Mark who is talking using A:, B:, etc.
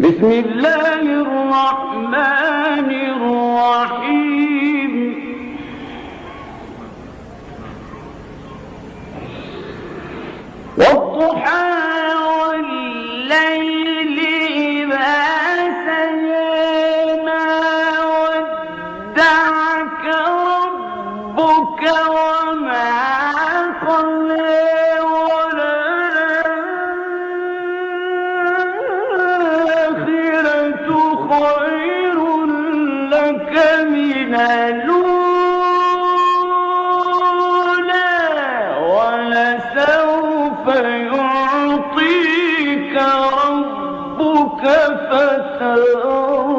A: بسم الله الرحمن الرحيم والضحى والليل إذا سجى ما ودعك ربك وما قلى وللآخرة خير لك من الأولى ولسوف يعطيك ربك فترضى